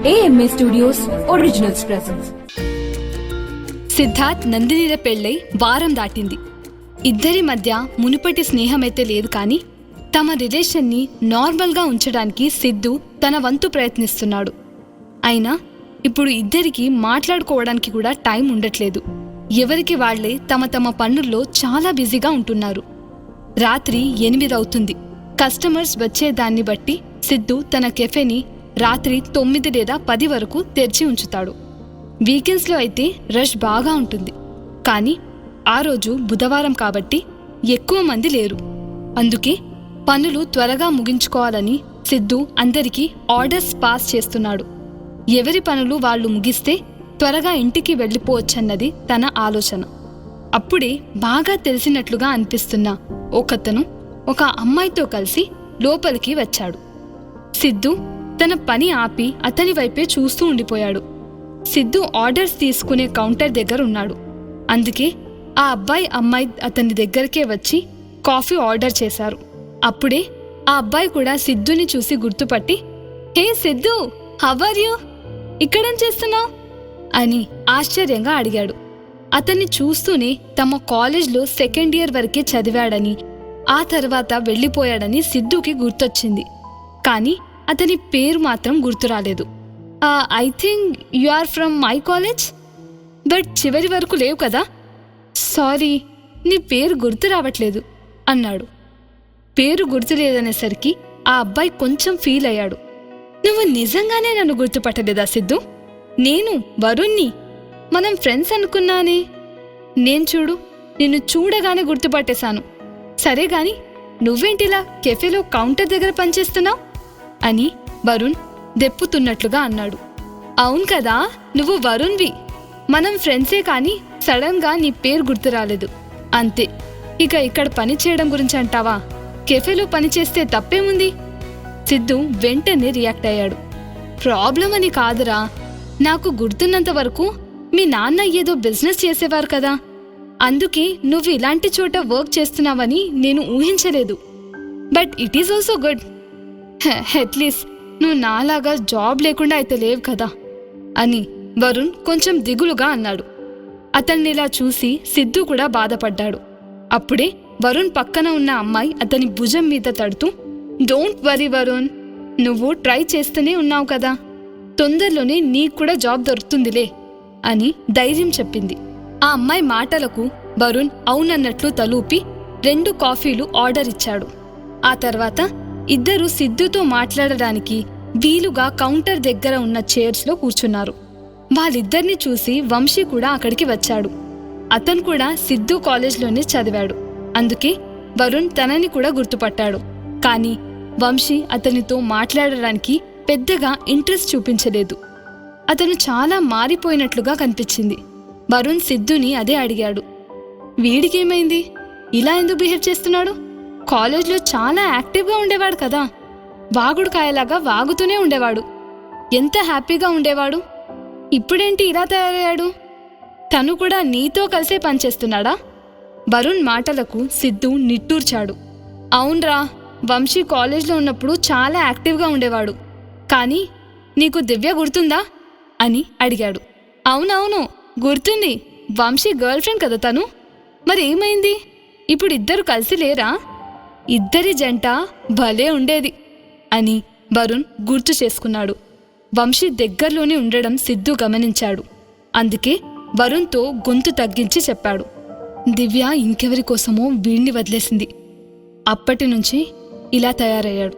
AMA Studios Originals presents. Siddharth నందినిల పెళ్ళై వారం దాటింది. ఇద్దరి మధ్య మునుపటి స్నేహమైతే లేదు, కానీ తమ రిలేషన్ని నార్మల్గా ఉంచడానికి సిద్ధు తన వంతు ప్రయత్నిస్తున్నాడు. అయినా ఇప్పుడు ఇద్దరికి మాట్లాడుకోవడానికి కూడా టైం ఉండట్లేదు. ఎవరికి వాళ్లే తమ తమ పనుల్లో చాలా బిజీగా ఉంటున్నారు. రాత్రి 8 అవుతుంది. కస్టమర్స్ వచ్చేదాన్ని బట్టి సిద్ధు తన కెఫేని రాత్రి 9 లేదా 10 వరకు తెరిచి ఉంచుతాడు. వీకెండ్స్లో అయితే రష్ బాగా ఉంటుంది. కానీ ఆ రోజు బుధవారం కాబట్టి ఎక్కువ మంది లేరు. అందుకే పనులు త్వరగా ముగించుకోవాలని సిద్ధు అందరికీ ఆర్డర్స్ పాస్ చేస్తున్నాడు. ఎవరి పనులు వాళ్ళు ముగిస్తే త్వరగా ఇంటికి వెళ్ళిపోవచ్చన్నది తన ఆలోచన. అప్పుడే బాగా తెలిసినట్లుగా అనిపిస్తున్న ఒకతను ఒక అమ్మాయితో కలిసి లోపలికి వచ్చాడు. సిద్ధు తన పని ఆపి అతని వైపే చూస్తూ ఉండిపోయాడు. సిద్ధు ఆర్డర్స్ తీసుకునే కౌంటర్ దగ్గర ఉన్నాడు. అందుకే ఆ అమ్మాయి అతని దగ్గరికే వచ్చి కాఫీ ఆర్డర్ చేశారు. అప్పుడే ఆ అబ్బాయి కూడా సిద్ధుని చూసి గుర్తుపట్టి, హే సిద్ధు, హౌ ఆర్ యూ, ఇక్కడేం చేస్తున్నావు అని ఆశ్చర్యంగా అడిగాడు. అతన్ని చూస్తూనే తమ కాలేజ్లో 2nd ఇయర్ వరకే చదివాడని, ఆ తర్వాత వెళ్ళిపోయాడని సిద్ధుకి గుర్తొచ్చింది. కానీ అతని పేరు మాత్రం గుర్తురాలేదు. I think you are from my college, but చివరి వరకు లేవు కదా. సారీ, నీ పేరు గుర్తు రావట్లేదు అన్నాడు. పేరు గుర్తులేదనేసరికి ఆ అబ్బాయి కొంచెం ఫీల్ అయ్యాడు. నువ్వు నిజంగానే నన్ను గుర్తుపట్టలేదా సిద్ధు? నేను వరుణ్ణి, మనం ఫ్రెండ్స్ అనుకున్నానే. నేను చూడు, నిన్ను చూడగానే గుర్తుపట్టేశాను. సరే గాని నువ్వేంటిలా కెఫేలో కౌంటర్ దగ్గర పనిచేస్తున్నావు అని వరుణ్ దెప్పుతున్నట్లుగా అన్నాడు. అవును కదా, నువ్వు వరుణ్వి. మనం ఫ్రెండ్సే, కానీ సడన్గా నీ పేరు గుర్తు రాలేదు అంతే. ఇక ఇక్కడ పని చేయడం గురించి అంటావా? కెఫేలో పనిచేస్తే తప్పేముంది? సిద్ధు వెంటనే రియాక్ట్ అయ్యాడు. ప్రాబ్లం అని కాదురా, నాకు గుర్తున్నంత వరకు మీ నాన్న ఏదో బిజినెస్ చేసేవారు కదా, అందుకే నువ్వు ఇలాంటి చోట వర్క్ చేస్తున్నావని నేను ఊహించలేదు. But it is also good. At least నువ్వు నాలాగా జాబ్ లేకుండా అయితే లేవు కదా అని వరుణ్ కొంచెం దిగులుగా అన్నాడు. అతన్ని ఇలా చూసి సిద్ధు కూడా బాధపడ్డాడు. అప్పుడే వరుణ్ పక్కన ఉన్న అమ్మాయి అతని భుజం మీద తడుతూ, డోంట్ వరీ వరుణ్, నువ్వు ట్రై చేస్తూనే ఉన్నావు కదా, తొందరలోనే నీకు కూడా జాబ్ దొరుకుతుందిలే అని ధైర్యం చెప్పింది. ఆ అమ్మాయి మాటలకు వరుణ్ అవునన్నట్లు తలూపి 2 కాఫీలు ఆర్డర్ ఇచ్చాడు. ఆ తర్వాత ఇద్దరు సిద్ధుతో మాట్లాడడానికి వీలుగా కౌంటర్ దగ్గర ఉన్న చైర్స్లో కూర్చున్నారు. వాళ్ళిద్దరిని చూసి వంశీ కూడా అక్కడికి వచ్చాడు. అతను కూడా సిద్ధు కాలేజ్లోనే చదివాడు. అందుకే వరుణ్ తనని కూడా గుర్తుపట్టాడు. కానీ వంశీ అతనితో మాట్లాడడానికి పెద్దగా ఇంట్రెస్ట్ చూపించలేదు. అతను చాలా మారిపోయినట్లుగా కనిపించింది. వరుణ్ సిద్ధుని అదే అడిగాడు. వీడికేమైంది, ఇలా ఎందుకు బిహేవ్ చేస్తున్నాడు? కాలేజ్లో చాలా యాక్టివ్గా ఉండేవాడు కదా, వాగుడు కాయలాగా వాగుతూనే ఉండేవాడు. ఎంత హ్యాపీగా ఉండేవాడు. ఇప్పుడేంటి ఇలా తయారయ్యాడు? తను కూడా నీతో కలిసే పనిచేస్తున్నాడా? వరుణ్ మాటలకు సిద్ధు నిట్టూర్చాడు. అవునరా, వంశీ కాలేజ్లో ఉన్నప్పుడు చాలా యాక్టివ్గా ఉండేవాడు. కానీ నీకు దివ్య గుర్తుందా అని అడిగాడు. అవునవును గుర్తుంది, వంశీ గర్ల్ ఫ్రెండ్ కదా తను. మరి ఏమైంది? ఇప్పుడు ఇద్దరు కలిసి లేరా? ఇద్దరి జంట భలే ఉండేది అని వరుణ్ గుర్తు చేసుకున్నాడు. వంశీ దగ్గరలోనే ఉండడం సిద్ధు గమనించాడు. అందుకే వరుణ్తో గొంతు తగ్గించి చెప్పాడు. దివ్య ఇంకెవరి కోసమో వీణ్ణి వదిలేసింది. అప్పటి నుంచి ఇలా తయారయ్యాడు.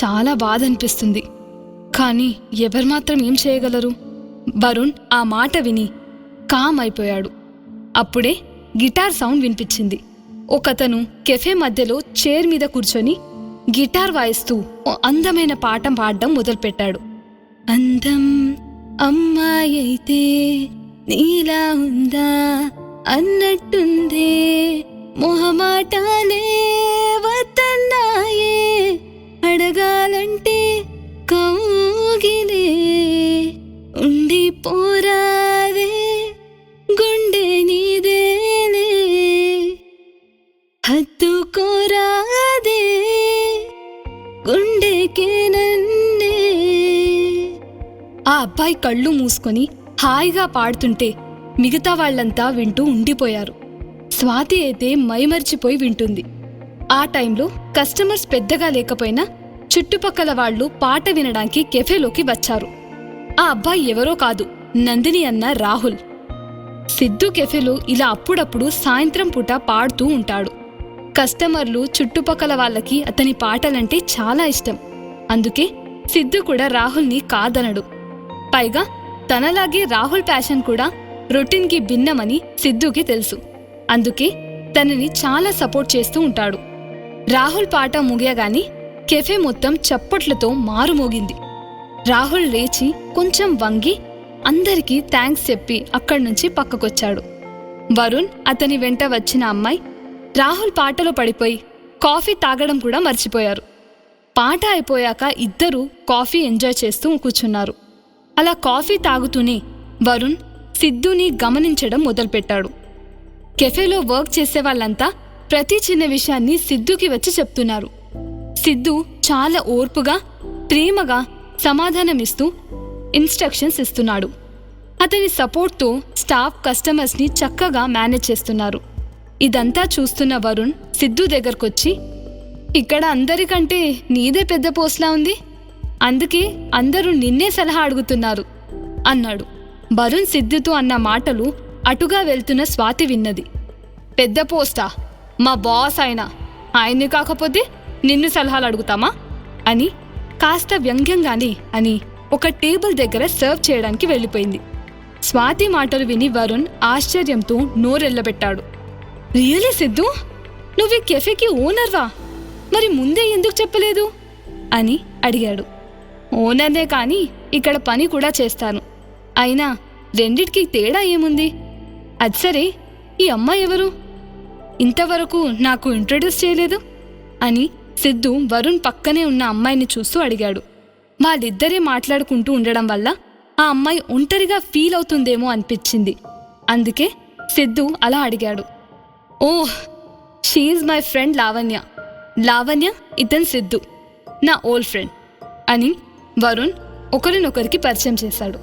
చాలా బాధ అనిపిస్తుంది, కానీ ఎవరు మాత్రం ఏం చేయగలరు? వరుణ్ ఆ మాట విని కామ్ అయిపోయాడు. అప్పుడే గిటార్ సౌండ్ వినిపించింది. ఒకతను కెఫే మధ్యలో చైర్ మీద కూర్చొని గిటార్ వాయిస్తూ ఓ అందమైన పాట పాడడం మొదలుపెట్టాడు. అందం అమ్మాయి అయితే నీలా ఉందా అన్నట్టుందే, మొహమాటాలే వతన్నాయే, అడగాలంటే కౌగిలే ఉండిపోరాదే, గుండె నీదేలే హత్తుకోరాదే నన్నే. ఆ అబ్బాయి కళ్ళు మూసుకొని హాయిగా పాడుతుంటే మిగతా వాళ్ళంతా వింటూ ఉండిపోయారు. స్వాతి అయితే మైమర్చిపోయి వింటుంది. ఆ టైంలో కస్టమర్స్ పెద్దగా లేకపోయినా చుట్టుపక్కల వాళ్ళు పాట వినడానికి కెఫేలోకి వచ్చారు. ఆ అబ్బాయి ఎవరో కాదు, నందిని అన్న రాహుల్. సిద్ధు కెఫేలో ఇలా అప్పుడప్పుడు సాయంత్రం పూట పాడుతూ ఉంటాడు. కస్టమర్లు చుట్టుపక్కల వాళ్ళకి అతని పాటలంటే చాలా ఇష్టం. అందుకే సిద్ధు కూడా రాహుల్ని కాదనడు. పైగా తనలాగే రాహుల్ ప్యాషన్ కూడా రొటీన్కి భిన్నమని సిద్ధుకి తెలుసు. అందుకే తనని చాలా సపోర్ట్ చేస్తూ ఉంటాడు. రాహుల్ పాట ముగియగాని కెఫే మొత్తం చప్పట్లతో మారుమోగింది. రాహుల్ లేచి కొంచెం వంగి అందరికీ థ్యాంక్స్ చెప్పి అక్కడ్నుంచి పక్కకొచ్చాడు. వరుణ్, అతని వెంట వచ్చిన అమ్మాయి రాహుల్ పాటలో పడిపోయి కాఫీ తాగడం కూడా మర్చిపోయారు. పాట అయిపోయాక ఇద్దరూ కాఫీ ఎంజాయ్ చేస్తూ కూర్చున్నారు. అలా కాఫీ తాగుతూనే వరుణ్ సిద్ధుని గమనించడం మొదలుపెట్టాడు. కెఫేలో వర్క్ చేసే వాళ్ళంతా ప్రతి చిన్న విషయాన్ని సిద్ధుకి వచ్చి చెప్తున్నారు. సిద్ధు చాలా ఓర్పుగా, ప్రేమగా సమాధానమిస్తూ ఇన్స్ట్రక్షన్స్ ఇస్తున్నాడు. అతని సపోర్ట్తో స్టాఫ్ కస్టమర్స్ని చక్కగా మేనేజ్ చేస్తున్నారు. ఇదంతా చూస్తున్న వరుణ్ సిద్ధు దగ్గరకొచ్చి, ఇక్కడ అందరికంటే నీదే పెద్ద పోస్ట్లా ఉంది, అందుకే అందరూ నిన్నే సలహా అడుగుతున్నారు అన్నాడు. వరుణ్ సిద్ధుతో అన్న మాటలు అటుగా వెళ్తున్న స్వాతి విన్నది. పెద్ద పోస్టా? మా బాస్ ఆయన్ని కాకపోతే నిన్ను సలహాలు అడుగుతామా అని కాస్త వ్యంగ్యంగానే అని ఒక టేబుల్ దగ్గర సర్వ్ చేయడానికి వెళ్ళిపోయింది. స్వాతి మాటలు విని వరుణ్ ఆశ్చర్యంతో నోరెళ్లబెట్టాడు. రియలీ సిద్ధు, నువ్వు ఈ కెఫేకి ఓనర్వా? మరి ముందే ఎందుకు చెప్పలేదు అని అడిగాడు. ఓనర్నే కానీ ఇక్కడ పని కూడా చేస్తాను. అయినా రెండిటికి తేడా ఏముంది? అది సరే, ఈ అమ్మాయి ఎవరు? ఇంతవరకు నాకు ఇంట్రడ్యూస్ చేయలేదు అని సిద్ధు వరుణ్ పక్కనే ఉన్న అమ్మాయిని చూస్తూ అడిగాడు. వాళ్ళిద్దరే మాట్లాడుకుంటూ ఉండడం వల్ల ఆ అమ్మాయి ఒంటరిగా ఫీల్ అవుతుందేమో అనిపించింది. అందుకే సిద్ధు అలా అడిగాడు. Oh, she is my friend Lavanya. Lavanya ఇతన్ సిద్ధు, నా ఓల్డ్ ఫ్రెండ్ అని వరుణ్ ఒకరినొకరికి పరిచయం చేశాడు.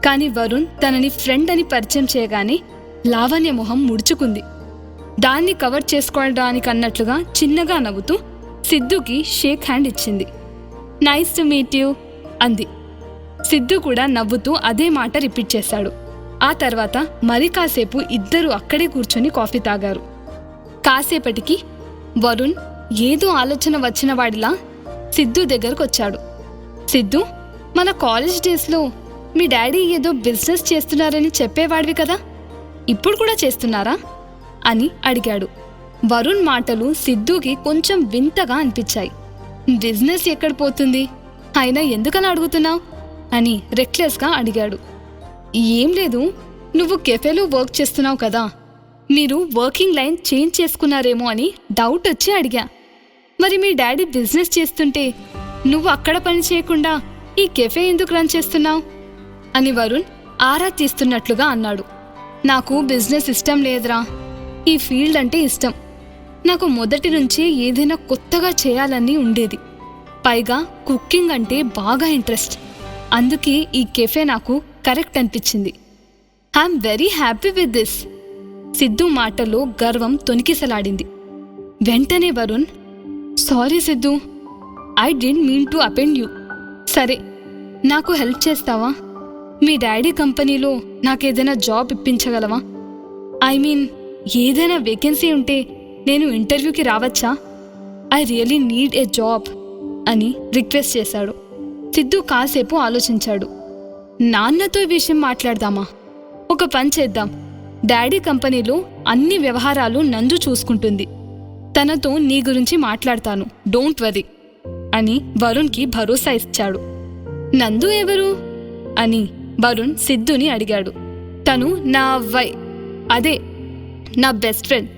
కానీ వరుణ్ తనని ఫ్రెండ్ అని పరిచయం చేయగానే లావణ్య మొహం ముడుచుకుంది. దాన్ని కవర్ చేసుకోవడానికన్నట్లుగా చిన్నగా నవ్వుతూ సిద్ధుకి షేక్ హ్యాండ్ ఇచ్చింది. నైస్ టు మీట్ యూ అంది. సిద్ధు కూడా నవ్వుతూ అదే మాట రిపీట్ చేశాడు. ఆ తర్వాత మరి కాసేపు ఇద్దరూ అక్కడే కూర్చొని కాఫీ తాగారు. కాసేపటికి వరుణ్ ఏదో ఆలోచన వచ్చిన వాడిలా సిద్ధు దగ్గరకు వచ్చాడు. సిద్ధు, మన కాలేజ్ డేస్లో మీ డాడీ ఏదో బిజినెస్ చేస్తున్నారని చెప్పేవాడివి కదా, ఇప్పుడు కూడా చేస్తున్నారా అని అడిగాడు. వరుణ్ మాటలు సిద్ధుకి కొంచెం వింతగా అనిపించాయి. బిజినెస్ ఎక్కడ పోతుంది, అయినా ఎందుకలా అడుగుతున్నావు అని రెక్లెస్గా అడిగాడు. ఏం లేదు, నువ్వు కెఫేలో వర్క్ చేస్తున్నావు కదా, మీరు వర్కింగ్ లైన్ చేంజ్ చేసుకున్నారేమో అని డౌట్ వచ్చి అడిగా. మరి మీ డాడీ బిజినెస్ చేస్తుంటే నువ్వు అక్కడ పని చేయకుండా ఈ కెఫే ఎందుకు రన్ చేస్తున్నావు అని వరుణ్ ఆరా తీస్తున్నట్లుగా అన్నాడు. నాకు బిజినెస్ ఇష్టం లేదురా, ఈ ఫీల్డ్ అంటే ఇష్టం. నాకు మొదటి నుంచే ఏదైనా కొత్తగా చేయాలని ఉండేది. పైగా కుకింగ్ అంటే బాగా ఇంట్రెస్ట్. అందుకే ఈ కెఫే నాకు కరెక్ట్ అనిపించింది. I'm very happy with this. Siddhu మాటలో గర్వం తొణికిసలాడింది. వెంటనే Varun, sorry Siddhu, I didn't mean to offend you. సరే, నాకు హెల్ప్ చేస్తావా? మీ డాడీ కంపెనీలో నాకేదైనా జాబ్ ఇప్పించగలవా? ఐ మీన్, ఏదైనా వేకెన్సీ ఉంటే నేను ఇంటర్వ్యూకి రావచ్చా? I really need a job అని రిక్వెస్ట్ చేశాడు. సిద్ధు కాసేపు ఆలోచించాడు. నాన్నతో ఈ విషయం మాట్లాడదామా? ఒక పని చేద్దాం, డాడీ కంపెనీలో అన్ని వ్యవహారాలు నందు చూసుకుంటుంది. తనతో నీ గురించి మాట్లాడతాను, డోంట్ వరీ అని వరుణ్కి భరోసా ఇచ్చాడు. నందు ఎవరు అని వరుణ్ సిద్ధుని అడిగాడు. తను అదే నా best friend,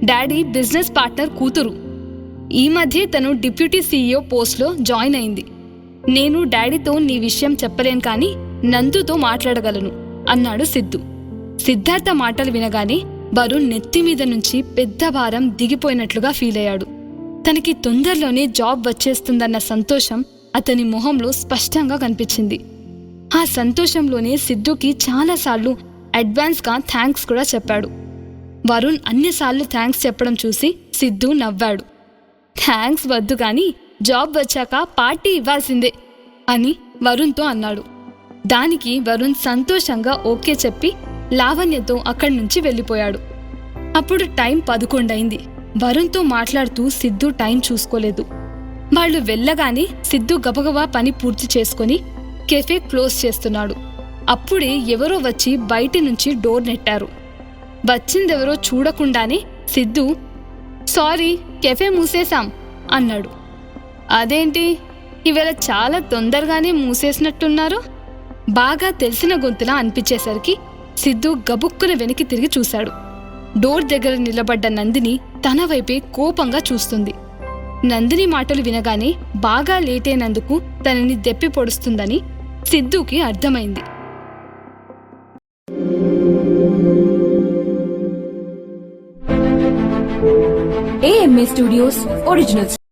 daddy business partner కూతురు. ఈ మధ్య తను డిప్యూటీ CEO పోస్ట్లో జాయిన్ అయింది. నేను డాడీతో నీ విషయం చెప్పలేను కానీ నందుతో మాట్లాడగలను అన్నాడు సిద్ధు. సిద్ధార్థ మాటలు వినగానే వరుణ్ నెత్తిమీద నుంచి పెద్ద భారం దిగిపోయినట్లుగా ఫీల్ అయ్యాడు. తనకి తొందరలోనే జాబ్ వచ్చేస్తుందన్న సంతోషం అతని మొహంలో స్పష్టంగా కనిపించింది. ఆ సంతోషంలోనే సిద్ధుకి చాలాసార్లు అడ్వాన్స్గా థ్యాంక్స్ కూడా చెప్పాడు. వరుణ్ అన్నిసార్లు థ్యాంక్స్ చెప్పడం చూసి సిద్ధు నవ్వాడు. థ్యాంక్స్ వద్దు కానీ జాబ్ వచ్చాక పార్టీ ఇవ్వాల్సిందే అని వరుణ్తో అన్నాడు. దానికి వరుణ్ సంతోషంగా ఓకే చెప్పి లావణ్యతో అక్కడి నుంచి వెళ్ళిపోయాడు. అప్పుడు టైం 11 అయింది. వరుణ్తో మాట్లాడుతూ సిద్ధు టైం చూసుకోలేదు. వాళ్ళు వెళ్ళగానే సిద్ధు గబగబా పని పూర్తి చేసుకుని కెఫే క్లోజ్ చేస్తున్నాడు. అప్పుడే ఎవరో వచ్చి బయటి నుంచి డోర్ నెట్టారు. వచ్చిందెవరో చూడకుండానే సిద్ధు సారీ కెఫే మూసేశాం అన్నాడు. అదేంటి ఇవాళ చాలా తొందరగానే మూసేసినట్టున్నారు? బాగా తెలిసిన గొంతులా అనిపించేసరికి సిద్ధు గబుక్కున వెనక్కి తిరిగి చూశాడు. డోర్ దగ్గర నిలబడ్డ నందిని తన వైపే కోపంగా చూస్తుంది. నందిని మాటలు వినగానే బాగా లేటైనందుకు తనని దెప్పి పొడుస్తుందని సిద్ధుకి అర్థమైంది. AMA Studios Originals.